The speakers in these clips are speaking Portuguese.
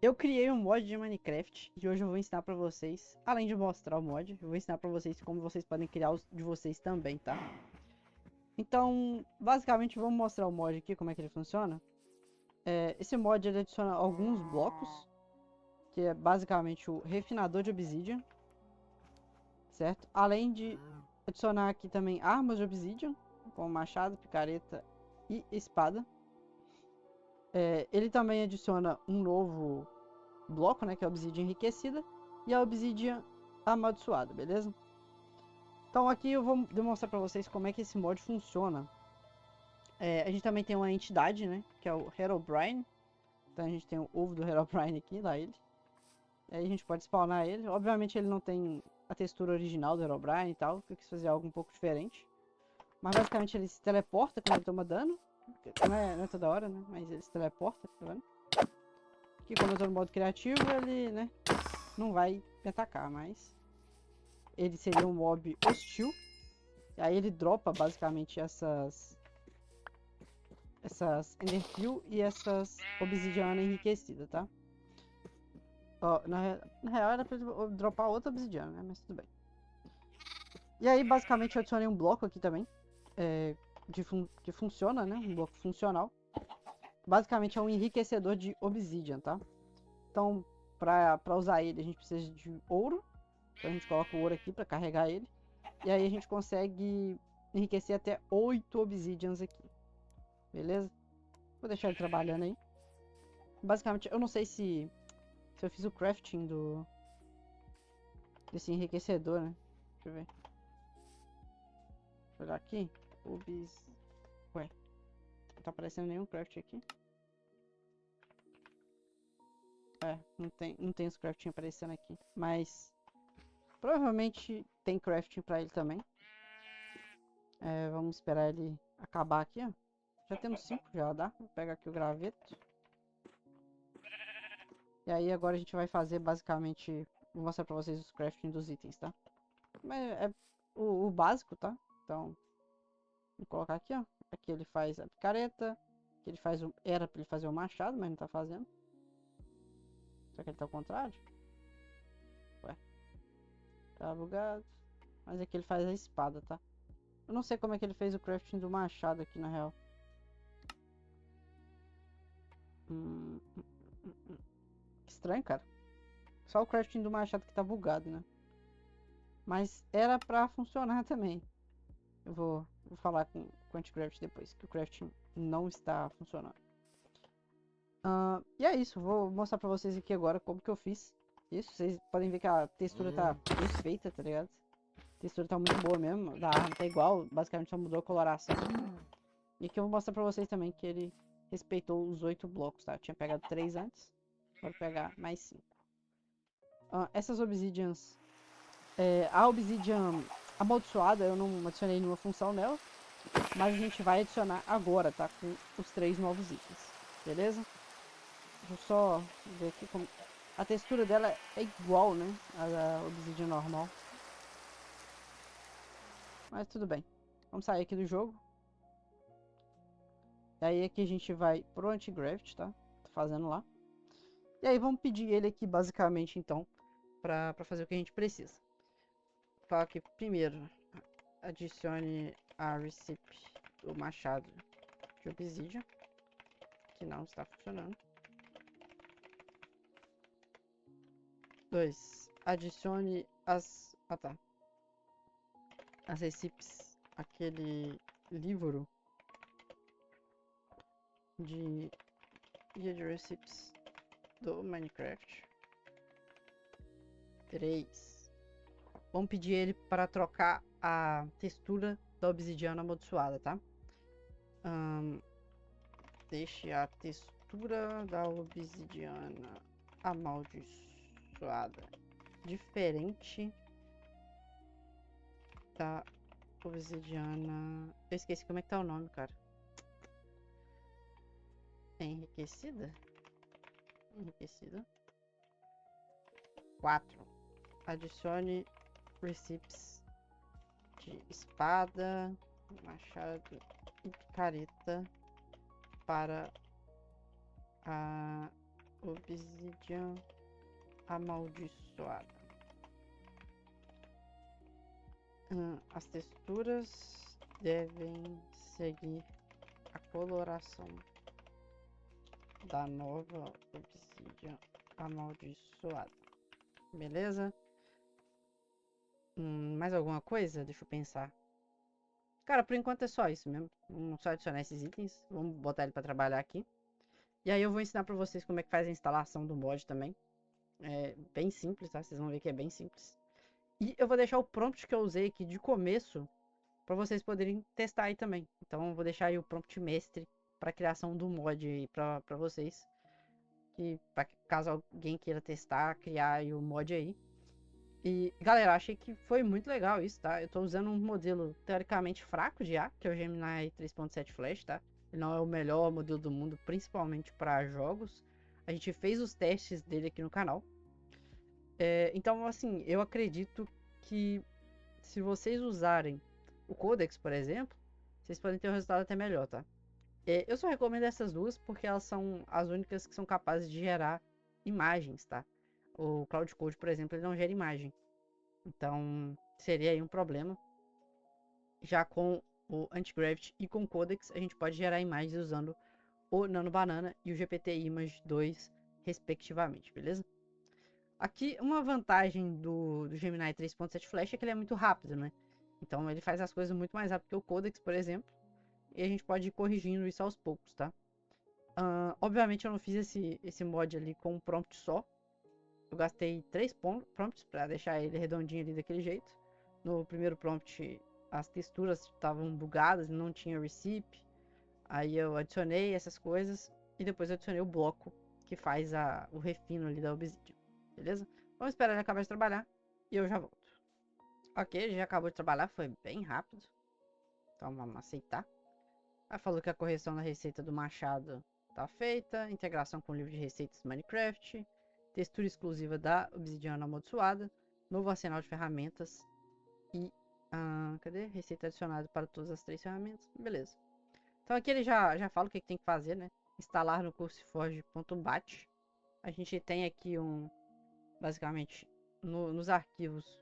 Eu criei um mod de Minecraft e hoje eu vou ensinar pra vocês, além de mostrar o mod, eu vou ensinar pra vocês como vocês podem criar os de vocês também, tá? Então, basicamente, vamos mostrar o mod aqui, como é que ele funciona. Esse mod ele adiciona alguns blocos, que é basicamente o refinador de obsidian, certo? Além de adicionar aqui também armas de obsidian, como machado, picareta e espada. Ele também adiciona um novo bloco, né, que é a obsidian enriquecida, e a obsidian amaldiçoada, beleza? Então aqui eu vou demonstrar para vocês como é que esse mod funciona. A gente também tem uma entidade, né, que é o Herobrine. Então a gente tem o ovo do Herobrine aqui, lá ele. E aí a gente pode spawnar ele. Obviamente ele não tem a textura original do Herobrine e tal, eu quis fazer algo um pouco diferente. Mas basicamente ele se teleporta quando ele toma dano. Não é toda hora, né, mas ele se teleporta, tá vendo? Que quando eu tô no modo criativo, ele, né, não vai me atacar, mas ele seria um mob hostil. E aí ele dropa basicamente essas Enderpeel e essas obsidiana enriquecida, tá? Ó, na real era pra ele dropar outra obsidiana, né? Mas tudo bem. E aí basicamente eu adicionei um bloco aqui também, que funciona, né? Um bloco funcional. Basicamente é um enriquecedor de obsidian, tá? Então, pra usar ele a gente precisa de ouro. Então a gente coloca o ouro aqui pra carregar ele. E aí a gente consegue enriquecer até 8 obsidians aqui. Beleza? Vou deixar ele trabalhando aí. Basicamente, eu não sei se eu fiz o crafting desse enriquecedor, né? Deixa eu ver. Vou olhar aqui. Ué, não tá aparecendo nenhum craft aqui. Não tem os crafting aparecendo aqui. Mas provavelmente tem crafting pra ele também. Vamos esperar ele acabar aqui, ó. Já temos 5, já dá. Vou pegar aqui o graveto. E aí agora a gente vai fazer basicamente... Vou mostrar pra vocês os crafting dos itens, tá? Mas é o básico, tá? Então, vou colocar aqui, ó. Aqui ele faz a picareta. Aqui ele faz era pra ele fazer o machado, mas não tá fazendo. Será que ele tá ao contrário? Ué. Tá bugado. Mas aqui ele faz a espada, tá? Eu não sei como é que ele fez o crafting do machado aqui, na real. Que estranho, cara. Só o crafting do machado que tá bugado, né? Mas era pra funcionar também. Eu vou falar com o Anticraft depois, que o crafting não está funcionando. E é isso, vou mostrar pra vocês aqui agora como que eu fiz isso. Vocês podem ver que a textura tá perfeita, tá ligado? A textura tá muito boa mesmo, da arma tá igual, basicamente só mudou a coloração. E aqui eu vou mostrar pra vocês também que ele respeitou os 8 blocos, tá? Eu tinha pegado 3 antes, vou pegar mais 5. Essas obsidians, a obsidian amaldiçoada eu não adicionei nenhuma função nela, mas a gente vai adicionar agora, tá? Com os 3 novos itens, beleza? Deixa eu só ver aqui como... A textura dela é igual, né? A da obsidian normal. Mas tudo bem. Vamos sair aqui do jogo. E aí aqui a gente vai pro Anti-Gravity, tá? Tô fazendo lá. E aí vamos pedir ele aqui basicamente então pra fazer o que a gente precisa. Vou falar aqui primeiro. Adicione a recipe do machado de obsidian, que não está funcionando. 2. Adicione as... Ah, tá. As recipes, aquele livro de guia de recipes do Minecraft. 3. Vamos pedir ele para trocar a textura da obsidiana amaldiçoada, tá? Deixe a textura da obsidiana amaldiçoada diferente da obsidiana... Eu esqueci como é que tá o nome, cara. Enriquecida? Enriquecida. 4. Adicione recipes de espada, machado e picareta para a Obsidian amaldiçoada. As texturas devem seguir a coloração da nova obsidian amaldiçoada. Beleza? Mais alguma coisa? Deixa eu pensar. Cara, por enquanto é só isso mesmo. Vamos só adicionar esses itens. Vamos botar ele pra trabalhar aqui. E aí eu vou ensinar pra vocês como é que faz a instalação do mod também. É bem simples, tá? Vocês vão ver que é bem simples. E eu vou deixar o prompt que eu usei aqui de começo para vocês poderem testar aí também. Então eu vou deixar aí o prompt mestre para criação do mod aí para vocês. Que para caso alguém queira testar, criar aí o mod aí. E galera, achei que foi muito legal isso, tá? Eu tô usando um modelo teoricamente fraco de IA, que é o Gemini 3.7 Flash, tá? Ele não é o melhor modelo do mundo, principalmente para jogos. A gente fez os testes dele aqui no canal. Então, assim, eu acredito que se vocês usarem o Codex, por exemplo, vocês podem ter um resultado até melhor, tá? Eu só recomendo essas duas porque elas são as únicas que são capazes de gerar imagens, tá? O Cloud Code, por exemplo, ele não gera imagem. Então, seria aí um problema. Já com o Antigravity e com o Codex, a gente pode gerar imagens usando o Nano Banana e o GPT Image 2, respectivamente, beleza? Aqui, uma vantagem do Gemini 3.7 Flash é que ele é muito rápido, né? Então ele faz as coisas muito mais rápido que o Codex, por exemplo. E a gente pode ir corrigindo isso aos poucos, tá? Obviamente eu não fiz esse mod ali com um prompt só. Eu gastei 3 prompts para deixar ele redondinho ali daquele jeito. No primeiro prompt as texturas estavam bugadas, não tinha recipe. Aí eu adicionei essas coisas e depois eu adicionei o bloco que faz o refino ali da Obsidian. Beleza? Vamos esperar ele acabar de trabalhar e eu já volto. Ok, ele já acabou de trabalhar, foi bem rápido. Então vamos aceitar. Aí falou que a correção da receita do machado tá feita. Integração com o livro de receitas Minecraft. Textura exclusiva da obsidiana amaldiçoada. Novo arsenal de ferramentas. E cadê? Receita adicionada para todas as 3 ferramentas. Beleza. Então aqui ele já fala o que tem que fazer, né? Instalar no curseforge.bat. A gente tem aqui basicamente nos arquivos.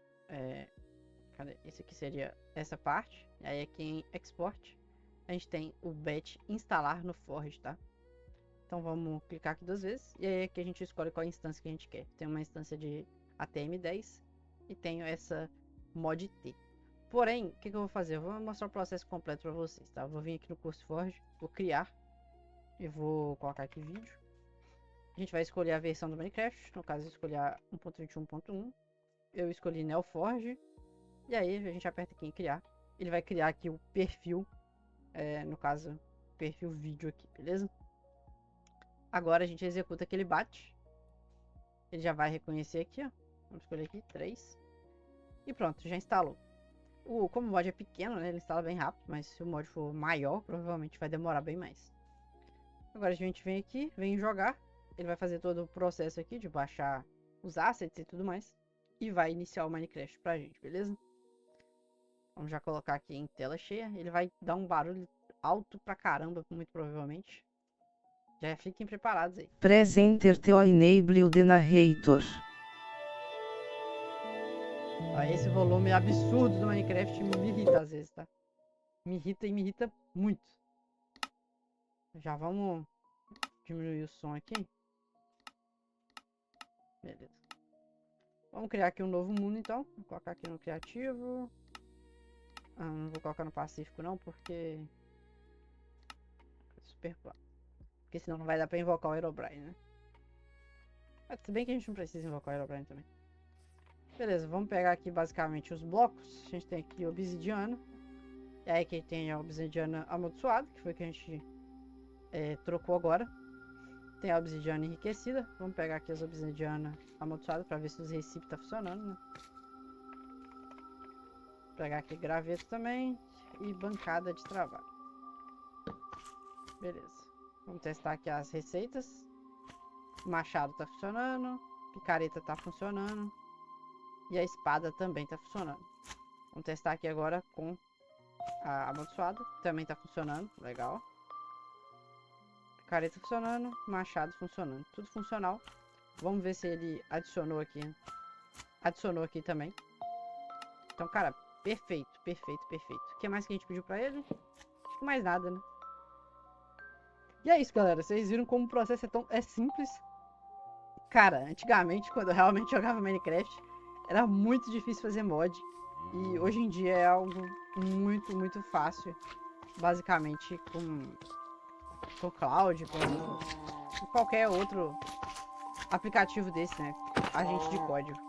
Cadê? Esse aqui seria essa parte. E aí aqui em export a gente tem o bat instalar no Forge, tá? Então vamos clicar aqui 2 vezes. E aí aqui a gente escolhe qual instância que a gente quer. Tem uma instância de ATM10 e tenho essa mod T. Porém, o que eu vou fazer? Eu vou mostrar o processo completo para vocês, tá? Eu vou vir aqui no CurseForge, vou criar e vou colocar aqui vídeo. A gente vai escolher a versão do Minecraft, no caso eu escolhi a 1.21.1. Eu escolhi NeoForge. E aí a gente aperta aqui em criar. Ele vai criar aqui o perfil, no caso, perfil vídeo aqui, beleza? Agora a gente executa aquele bat. Ele já vai reconhecer aqui, ó. Vamos escolher aqui 3. E pronto, já instalou. Como o mod é pequeno, né, ele instala bem rápido, mas se o mod for maior, provavelmente vai demorar bem mais. Agora a gente vem aqui, vem jogar. Ele vai fazer todo o processo aqui de baixar os assets e tudo mais. E vai iniciar o Minecraft pra gente, beleza? Vamos já colocar aqui em tela cheia. Ele vai dar um barulho alto pra caramba, muito provavelmente. Já fiquem preparados aí. Press Enter to enable the narrator. Esse volume absurdo do Minecraft me irrita às vezes, tá? Me irrita e me irrita muito. Já vamos diminuir o som aqui. Beleza. Vamos criar aqui um novo mundo então. Vou colocar aqui no criativo. Não vou colocar no pacífico não, porque... super plano. Porque senão não vai dar pra invocar o Herobrine, né? Mas se bem que a gente não precisa invocar o Herobrine também. Beleza, vamos pegar aqui basicamente os blocos. A gente tem aqui obsidiana. E aí aqui tem a obsidiana amaldiçoada, que foi o que a gente trocou agora. Tem a obsidiana enriquecida. Vamos pegar aqui as obsidiana amaldiçoadas para ver se os recipes tá funcionando, né? Vou pegar aqui graveto também. E bancada de trabalho. Beleza. Vamos testar aqui as receitas. Machado tá funcionando. Picareta tá funcionando. E a espada também tá funcionando. Vamos testar aqui agora com a amaldiçoada. Também tá funcionando. Legal. Picareta funcionando. Machado funcionando. Tudo funcional. Vamos ver se ele adicionou aqui. Adicionou aqui também. Então, cara, perfeito, perfeito, perfeito. O que mais que a gente pediu pra ele? Acho que mais nada, né? E é isso, galera. Vocês viram como o processo é simples. Cara, antigamente, quando eu realmente jogava Minecraft, era muito difícil fazer mod. E hoje em dia é algo muito, muito fácil. Basicamente com Cloud, com qualquer outro aplicativo desse, né? Agente de código.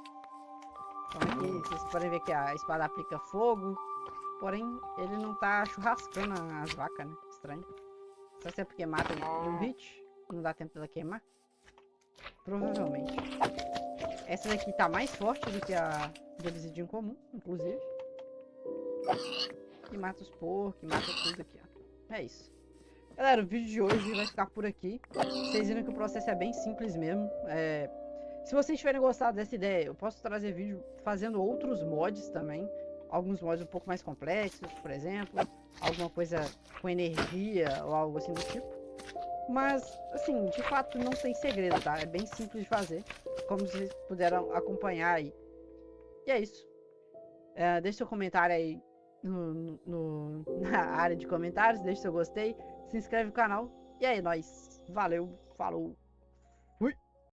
Então aqui vocês podem ver que a espada aplica fogo. Porém, ele não tá churrascando as vacas, né? Estranho. Só se é porque mata em um hit. Não dá tempo dela queimar. Provavelmente. Essa daqui tá mais forte do que a do obsidian comum, inclusive. E mata os porcos, mata tudo aqui, ó. É isso. Galera, o vídeo de hoje vai ficar por aqui. Vocês viram que o processo é bem simples mesmo. Se vocês tiverem gostado dessa ideia, eu posso trazer vídeo fazendo outros mods também. Alguns mods um pouco mais complexos, por exemplo. Alguma coisa com energia ou algo assim do tipo. Mas, assim, de fato não tem segredo, tá? É bem simples de fazer. Como vocês puderam acompanhar aí. E é isso. Deixe seu comentário aí na área de comentários. Deixe seu gostei. Se inscreve no canal. E aí, nóis. Valeu. Falou.